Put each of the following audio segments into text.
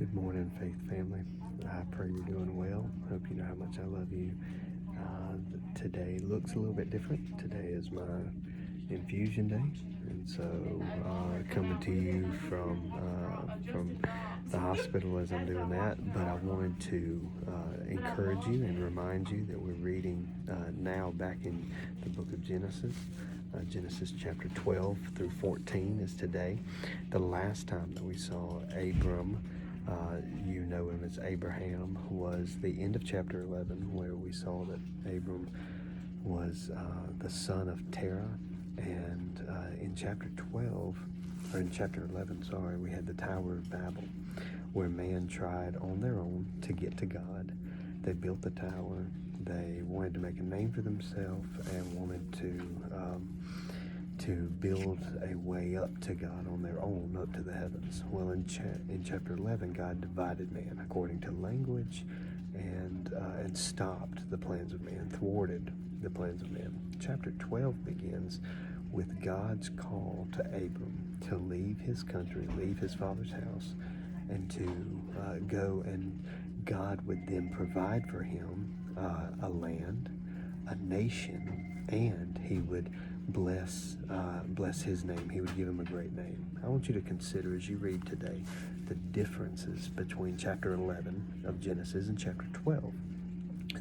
Good morning, Faith family. I pray you're doing well. Hope you know how much I love you. Today looks a little bit different. Today is my infusion day, and so coming to you from the hospital as I'm doing that. But I wanted to encourage you and remind you that we're reading now back in the book of Genesis. Genesis chapter 12 through 14 is today. The last time that we saw Abram, you know him as Abraham, was the end of chapter 11, where we saw that Abram was the son of Terah. And in chapter 12, or in chapter 11, sorry, we had the Tower of Babel, where man tried on their own to get to God. They built the tower. They wanted to make a name for themselves and wanted to build a way up to God on their own, up to the heavens. Well, in chapter 11, God divided man according to language and stopped the plans of man, thwarted the plans of man. Chapter 12 begins with God's call to Abram to leave his country, leave his father's house, and to go, and God would then provide for him a land, a nation, and he would bless his name. He would give him a great name. I want you to consider as you read today the differences between chapter 11 of Genesis and chapter 12,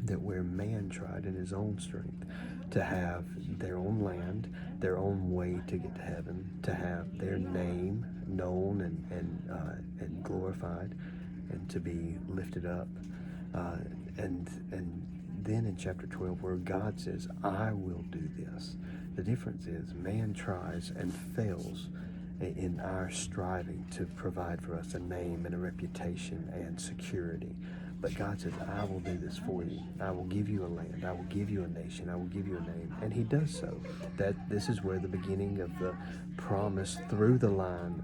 that where man tried in his own strength to have their own land, their own way to get to heaven, to have their name known and glorified, and to be lifted up, and then in chapter 12, where God says, I will do this. The difference is man tries and fails in our striving to provide for us a name and a reputation and security. But God says, I will do this for you. I will give you a land. I will give you a nation. I will give you a name. And he does so. This is where the beginning of the promise through the line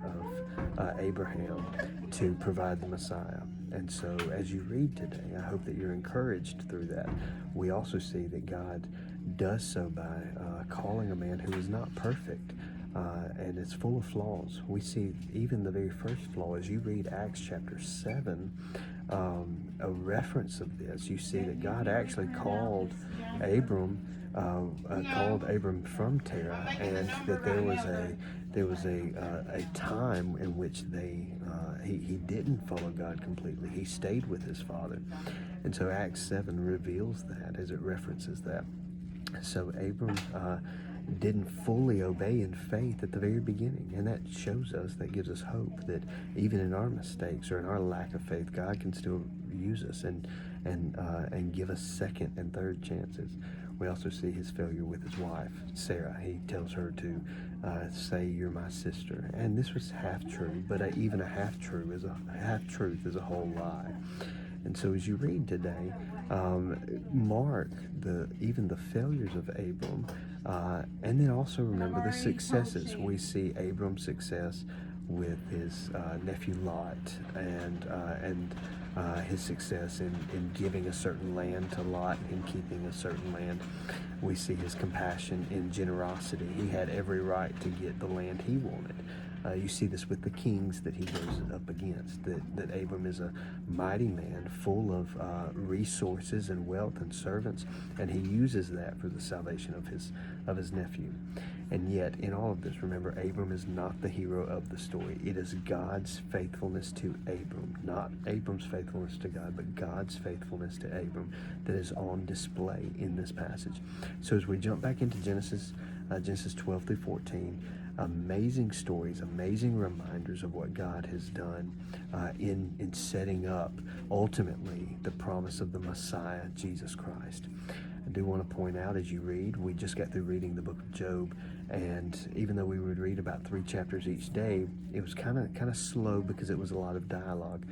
of Abraham to provide the Messiah. And so as you read today, I hope that you're encouraged through that. We also see that God does so by calling a man who is not perfect, and it's full of flaws. We see even the very first flaw as you read Acts chapter 7, a reference of this. You see that God actually called Abram from Terah, and that there was a time in which he didn't follow God completely. He stayed with his father. And so Acts 7 reveals that as it references that. So Abram didn't fully obey in faith at the very beginning. And that shows us, that gives us hope that even in our mistakes or in our lack of faith, God can still use us and give us second and third chances. We also see his failure with his wife, Sarah. He tells her to say, you're my sister. And this was half true, but even a half truth is a whole lie. And so as you read today, mark even the failures of Abram, and then also remember the successes. We see Abram's success with his nephew Lot, and his success in giving a certain land to Lot and keeping a certain land. We see his compassion in generosity. He had every right to get the land he wanted. You see this with the kings that he goes up against, that Abram is a mighty man full of resources and wealth and servants, and he uses that for the salvation of his nephew. And yet, in all of this, remember, Abram is not the hero of the story. It is God's faithfulness to Abram, not Abram's faithfulness to God, but God's faithfulness to Abram that is on display in this passage. So as we jump back into Genesis 12 through 14, amazing stories, amazing reminders of what God has done in setting up, ultimately, the promise of the Messiah, Jesus Christ. I do want to point out, as you read, we just got through reading the book of Job, and even though we would read about 3 chapters each day, it was kind of slow because it was a lot of dialogue.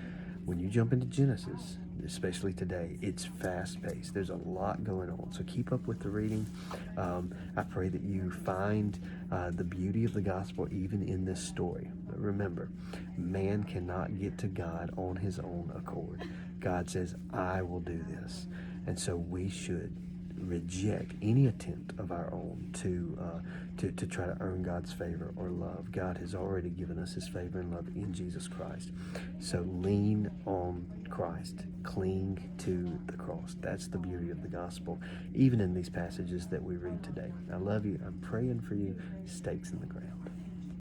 When you jump into Genesis, especially today, it's fast-paced. There's a lot going on, so keep up with the reading. I pray that you find the beauty of the gospel even in this story. But remember, man cannot get to God on his own accord. God says, I will do this. And so we should reject any attempt of our own to try to earn God's favor or love. God has already given us his favor and love in Jesus Christ. So lean on Christ. Cling to the cross. That's the beauty of the gospel, even in these passages that we read today. I love you. I'm praying for you. Stakes in the ground.